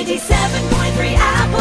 97.3 Apple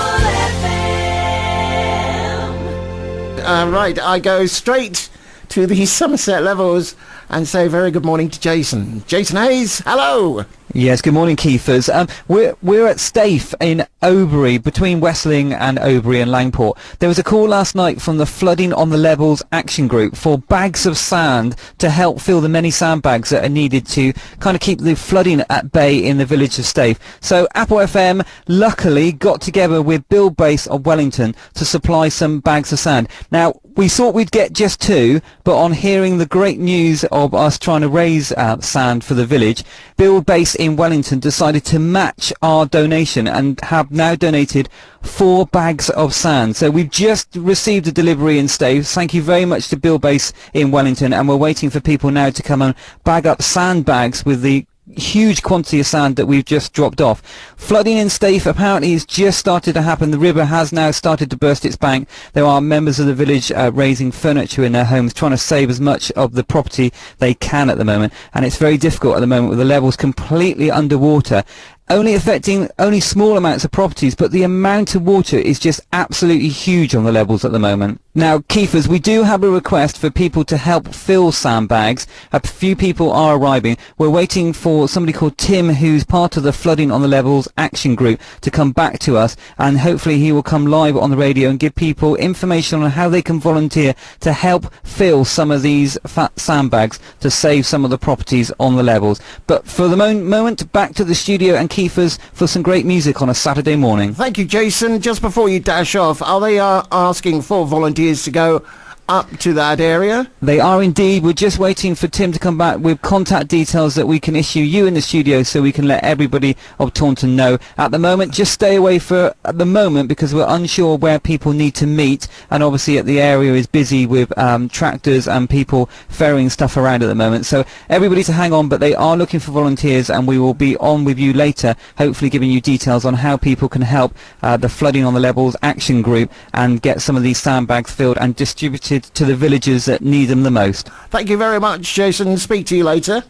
FM. Right, I go straight to the Somerset Levels and say very good morning to Jason. Jason Hayes, hello! Yes, good morning, Keithers. We're at Staife in Obury, between Westling and Obury and Langport. There was a call last night from the Flooding on the Levels Action Group for bags of sand to help fill the many sandbags that are needed to kind of keep the flooding at bay in the village of Staife. So Apple FM luckily got together with Buildbase of Wellington to supply some bags of sand. Now, we thought we'd get just 2, but on hearing the great news of us trying to raise sand for the village, Buildbase in Wellington decided to match our donation and have now donated 4 bags of sand. So we've just received a delivery in Staife. Thank you very much to Buildbase in Wellington, and we're waiting for people now to come and bag up sandbags with the huge quantity of sand that we've just dropped off. Flooding in Staife apparently has just started to happen. The river has now started to burst its bank. There are members of the village raising furniture in their homes, trying to save as much of the property they can at the moment, and it's very difficult at the moment with the levels completely underwater, only affecting only small amounts of properties, but the amount of water is just absolutely huge on the levels at the moment. Now, Keithers, we do have a request for people to help fill sandbags. A few people are arriving. We're waiting for somebody called Tim, who's part of the Flooding on the Levels Action Group, to come back to us, and hopefully he will come live on the radio and give people information on how they can volunteer to help fill some of these fat sandbags to save some of the properties on the levels. But for the moment, back to the studio and Keithers for some great music on a Saturday morning. Thank you, Jason. Just before you dash off, are they asking for volunteers to go up to that area? They are indeed. We're just waiting for Tim to come back with contact details that we can issue you in the studio so we can let everybody of Taunton know. At the moment, just stay away for at the moment because we're unsure where people need to meet, and obviously the area is busy with tractors and people ferrying stuff around at the moment. So everybody to hang on, but they are looking for volunteers, and we will be on with you later, hopefully giving you details on how people can help the Flooding on the Levels Action Group and get some of these sandbags filled and distributed to the villagers that need them the most. Thank you very much, Jason. Speak to you later.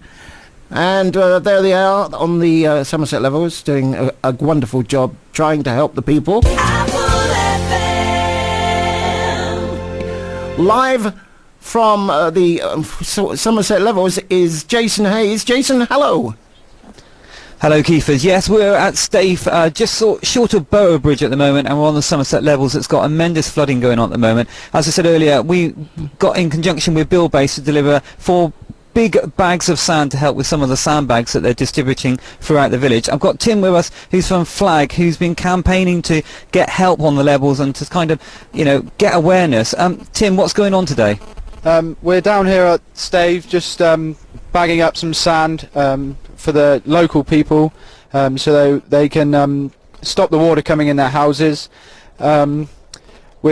And there they are on the Somerset Levels, doing a wonderful job trying to help the people. Apple FM. Live from the Somerset Levels is Jason Hayes. Jason, hello. Hello, Keithers. Yes, we're at Staife, just short of Boroughbridge at the moment, and we're on the Somerset Levels. It's got tremendous flooding going on at the moment. As I said earlier, we got in conjunction with Buildbase to deliver 4 big bags of sand to help with some of the sandbags that they're distributing throughout the village. I've got Tim with us, who's from Flag, who's been campaigning to get help on the levels and to kind of, get awareness. Tim, what's going on today? We're down here at Staife, just bagging up some sand for the local people, so they can stop the water coming in their houses. We're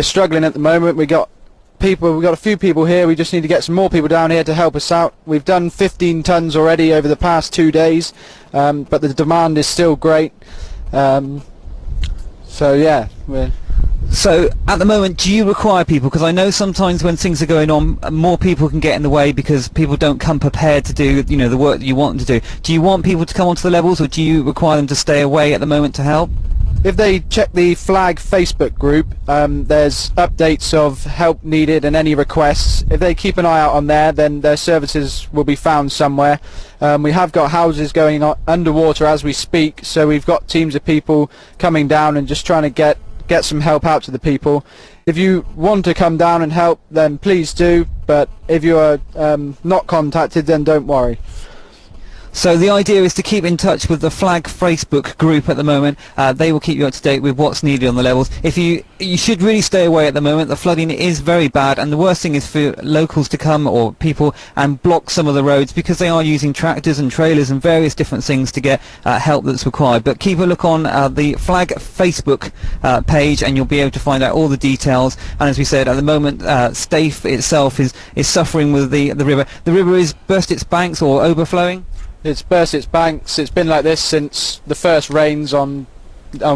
struggling at the moment. We've got a few people here. We just need to get some more people down here to help us out. We've done 15 tons already over the past 2 days, but the demand is still great. So yeah, So at the moment, do you require people? Because I know sometimes when things are going on, more people can get in the way because people don't come prepared to do, the work that you want them to do. Do you want people to come onto the levels, or do you require them to stay away at the moment to help? If they check the Flag Facebook group, there's updates of help needed and any requests. If they keep an eye out on there, then their services will be found somewhere. We have got houses going underwater as we speak, so we've got teams of people coming down and just trying to get some help out to the people. If you want to come down and help, then please do, but if you are not contacted, then don't worry. So the idea is to keep in touch with the Flag Facebook group at the moment. They will keep you up to date with what's needed on the levels. If you should really stay away at the moment. The flooding is very bad, and the worst thing is for locals to come, or people, and block some of the roads, because they are using tractors and trailers and various different things to get help that's required. But keep a look on the Flag Facebook page, and you'll be able to find out all the details. And as we said, at the moment, Staife itself is suffering with the river. The river is burst its banks or overflowing. It's burst its banks. It's been like this since the first rains on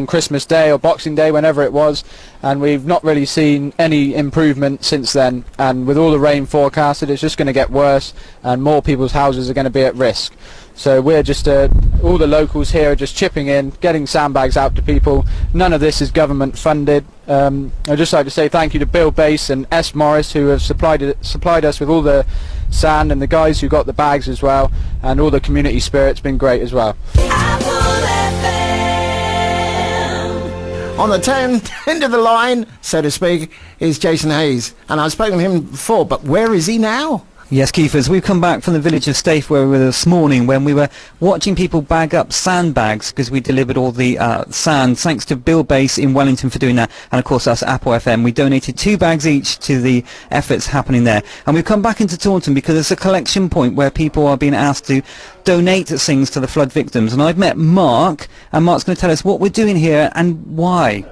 Christmas Day or Boxing Day, whenever it was, and we've not really seen any improvement since then. And with all the rain forecasted, it's just going to get worse, and more people's houses are going to be at risk. So we're just all the locals here are just chipping in, getting sandbags out to people. None of this is government funded. I'd just like to say thank you to Buildbase and S. Morris, who have supplied us with all the sand, and the guys who got the bags as well, and all the community spirit's been great as well. On the end of the line, so to speak, is Jason Hayes. And I've spoken to him before, but where is he now? Yes, Keithers, we've come back from the village of Staife where we were this morning when we were watching people bag up sandbags because we delivered all the sand. Thanks to Buildbase in Wellington for doing that, and of course us, Apple FM. We donated 2 bags each to the efforts happening there. And we've come back into Taunton because there's a collection point where people are being asked to donate things to the flood victims. And I've met Mark, and Mark's going to tell us what we're doing here and why.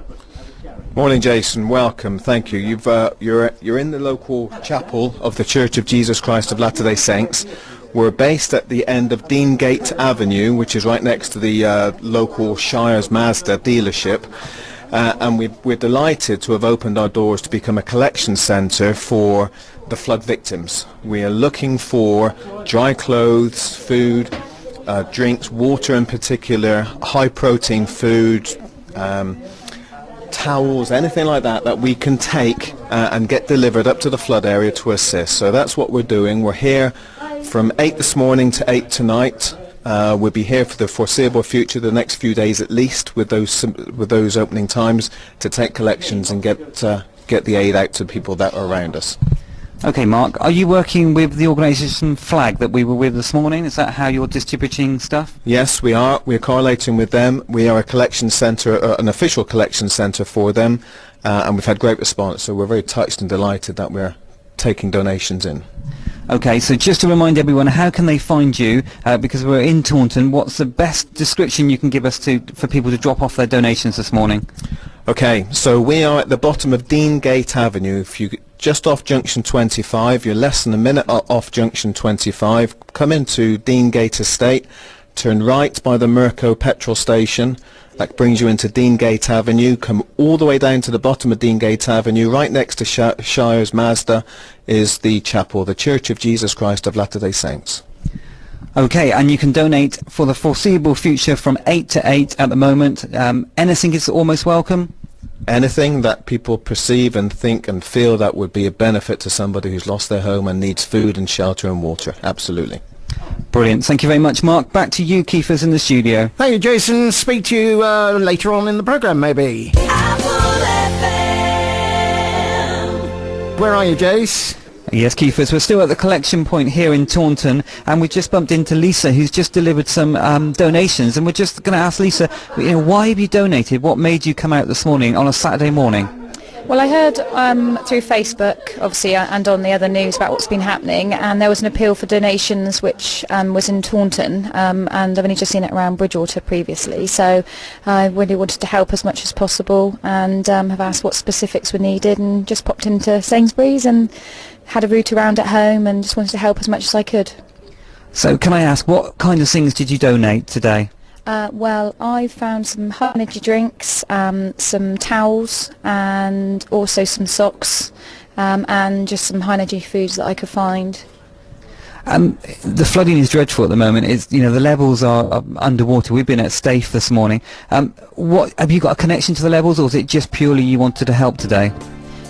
Morning, Jason. Welcome. Thank you. You're in the local chapel of the Church of Jesus Christ of Latter-day Saints. We're based at the end of Deangate Avenue, which is right next to the local Shires Mazda dealership. And we're delighted to have opened our doors to become a collection centre for the flood victims. We are looking for dry clothes, food, drinks, water in particular, high-protein food, towels, anything like that we can take and get delivered up to the flood area to assist. So that's what we're doing. We're here from 8 this morning to 8 tonight. We'll be here for the foreseeable future, the next few days at least, with those opening times to take collections and get the aid out to people that are around us. Okay, Mark, are you working with the organisation Flag that we were with this morning? Is that how you're distributing stuff? Yes, we are. We're correlating with them. We are a collection centre, an official collection centre for them, and we've had great response, so we're very touched and delighted that we're taking donations in. Okay, so just to remind everyone, how can they find you? Because we're in Taunton, what's the best description you can give us for people to drop off their donations this morning? Okay, so we are at the bottom of Deangate Avenue. If you just off junction 25, you're less than a minute off junction 25. Come into Deangate Estate, turn right by the Mirco petrol station. That brings you into Deangate Avenue. Come all the way down to the bottom of Deangate Avenue. Right next to Shires Mazda is the chapel, the Church of Jesus Christ of Latter-day Saints. Okay, and you can donate for the foreseeable future from 8 to 8 at the moment. Anything is almost welcome? Anything that people perceive and think and feel that would be a benefit to somebody who's lost their home and needs food and shelter and water. Absolutely. Brilliant. Thank you very much, Mark. Back to you, Keithers, in the studio. Thank you, Jason. Speak to you later on in the programme, maybe. Where are you, Jace? Yes, Keithers, we're still at the collection point here in Taunton, and we've just bumped into Lisa, who's just delivered some donations, and we're just going to ask Lisa, why have you donated? What made you come out this morning on a Saturday morning? Well, I heard through Facebook, obviously, and on the other news about what's been happening, and there was an appeal for donations which was in Taunton, and I've only just seen it around Bridgewater previously, so I really wanted to help as much as possible, and have asked what specifics were needed, and just popped into Sainsbury's and had a route around at home and just wanted to help as much as I could. So can I ask, what kind of things did you donate today? Well, I found some high energy drinks, some towels, and also some socks, and just some high energy foods that I could find. The flooding is dreadful at the moment. The levels are underwater. We've been at Staife this morning. What have you got a connection to the levels, or is it just purely you wanted to help today?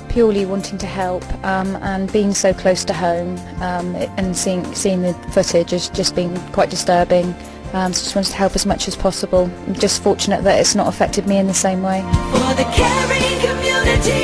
Purely wanting to help, and being so close to home, and seeing the footage has just been quite disturbing. So just wanted to help as much as possible. I'm just fortunate that it's not affected me in the same way. For the caring community.